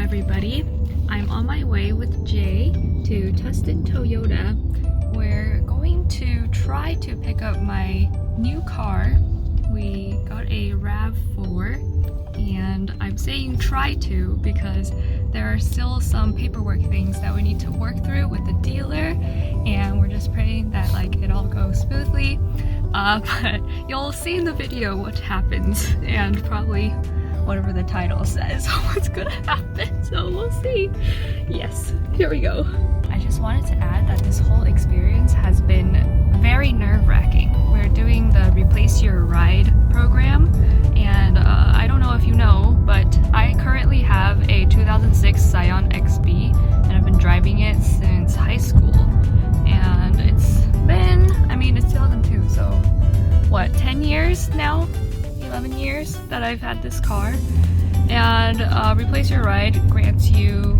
everybody. I'm on my way with Jay to Tuscon Toyota. We're going to try to pick up my new car. We got a Rav4 and I'm saying try to because there are still some paperwork things that we need to work through with the dealer, and we're just praying that it all goes smoothly. But you'll see in the video what happens and probably whatever the title says what's gonna happen, so we'll see. Yes, here we go. I just wanted to add that this whole experience has been very nerve-wracking. We're doing the Replace Your Ride program, and I don't know if you know, but I currently have a 2006 Scion XB, and I've been driving it since high school. And it's been, it's 2002, so what, 10 years now? 11 years that I've had this car. And Replace Your Ride grants you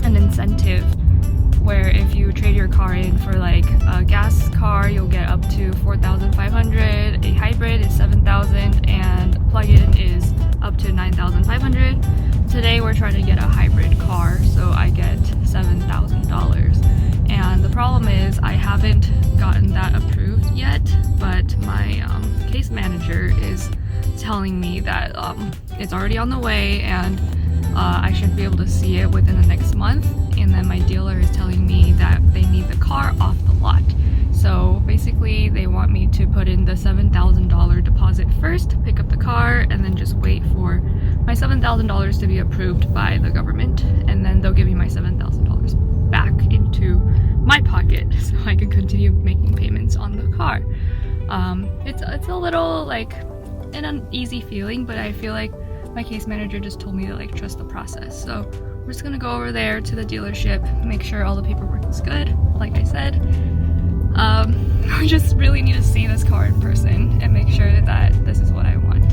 an incentive where if you trade your car in for a gas car, you'll get up to 4,500, a hybrid is 7,000, and plug-in is up to 9,500. Today we're trying to get a hybrid car, so I get $7,000. And the problem is I haven't gotten that approved yet, but my case manager is telling me that it's already on the way and I should be able to see it within the next month. And then my dealer is telling me that they need the car off the lot. So basically they want me to put in the $7,000 deposit first, pick up the car, and then just wait for my $7,000 to be approved by the government. And then they'll give me my $7,000 back into my pocket so I can continue making payments on the car. It's a little an uneasy feeling, but I feel like my case manager just told me to trust the process. So we're just gonna go over there to the dealership, make sure all the paperwork is good, like I said. We just really need to see this car in person and make sure that this is what I want.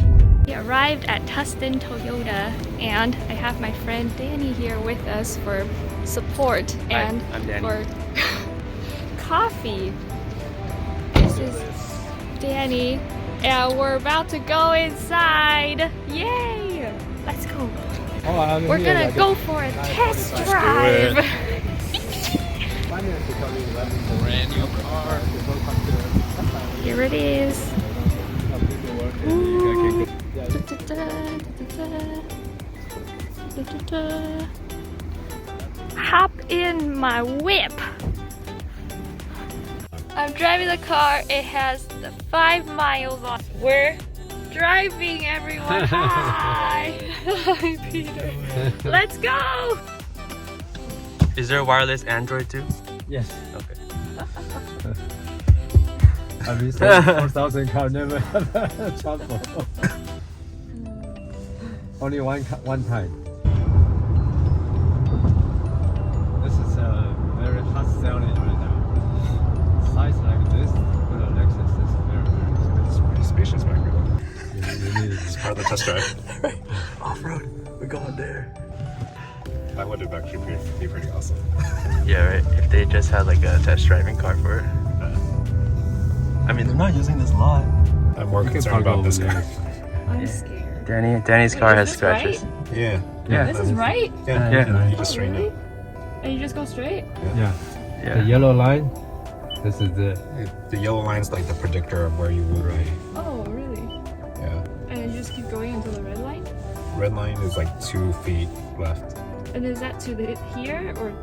We arrived at Tuscon Toyota, and I have my friend Danny here with us for support. And I'm Danny. For coffee. This is Danny, and we're about to go inside. Yay! Let's go. We're gonna go for a test drive. Brand new car. Here it is. Hop in my whip. I'm driving the car. It has the 5 miles on. We're driving, everyone. Hi. Hi, Peter. Let's go. Is there a wireless Android too? Yes. Okay. I've been selling 4,000 cars, never have a trouble. Only one time. This is a very hot selling right now. Size like this, with a Lexus is very Pretty spacious back here. It's Part of the test drive. Off-road. We're going there. That would have actually be pretty awesome. Yeah, right. If they just had a test driving car for it. They're not using this a lot. I'm more concerned about this car. I'm scared. Danny's car has scratches. Right? Yeah. Yeah. This is right? Yeah. You just straighten it. And you just go straight? Yeah. Yeah. The yellow line, this is the The yellow line's like the predictor of where you would ride. Oh, really? Yeah. And you just keep going until the red line? Red line is 2 feet left. And is that to the here or?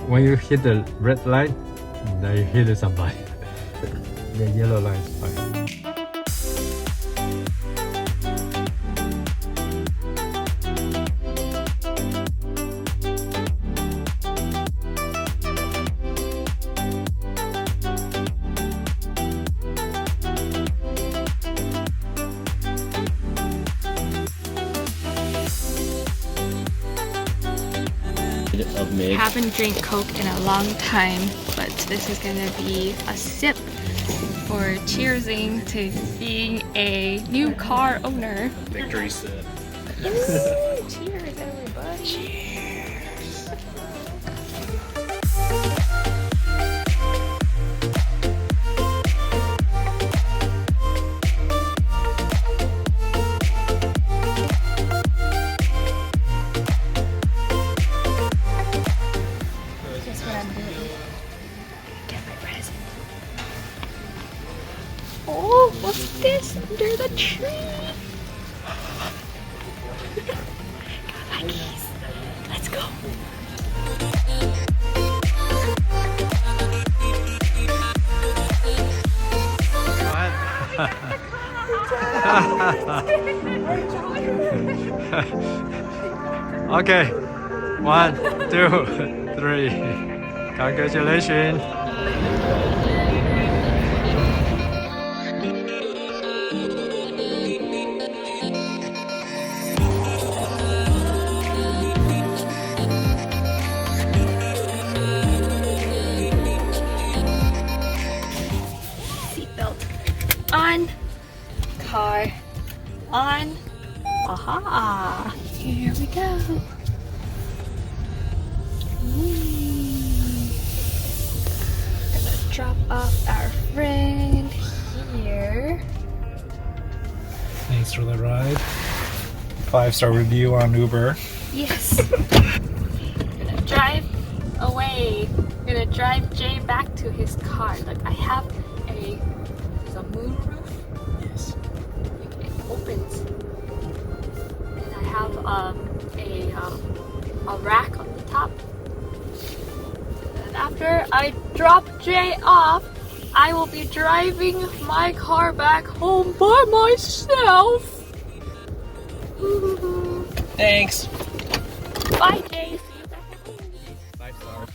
when you hit the red line, now you hit somebody. The yellow line is fine. Haven't drank Coke in a long time, but this is gonna be a sip for cheersing to being a new car owner. Victory sip. Cheers, everybody. Cheers. under the tree. Got my keys. Let's go. Okay, 1, 2, 3. Congratulations. Seatbelt on. Car on. Aha! Here we go. Gonna drop off our friend here. Thanks for the ride. 5-star review on Uber. Yes. Gonna drive away. Gonna drive Jay back to his car. Like I have there's a moonroof. Yes. It opens. And I have a rack on the top. And after I drop Jay off, I will be driving my car back home by myself. Thanks. Bye, Jay. See you back at home. 5 stars.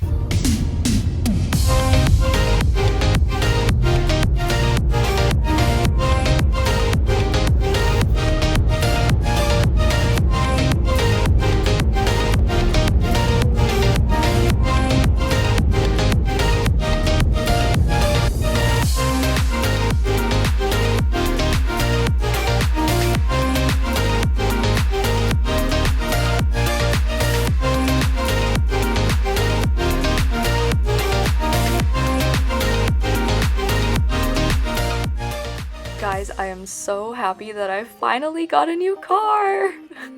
Guys, I am so happy that I finally got a new car.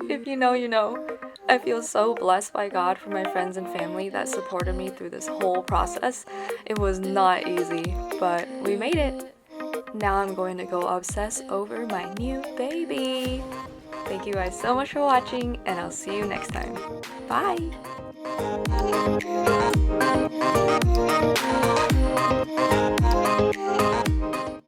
If you know, you know. I feel so blessed by God for my friends and family that supported me through this whole process. It was not easy, but we made it. Now I'm going to go obsess over my new baby. Thank you guys so much for watching, and I'll see you next time. Bye!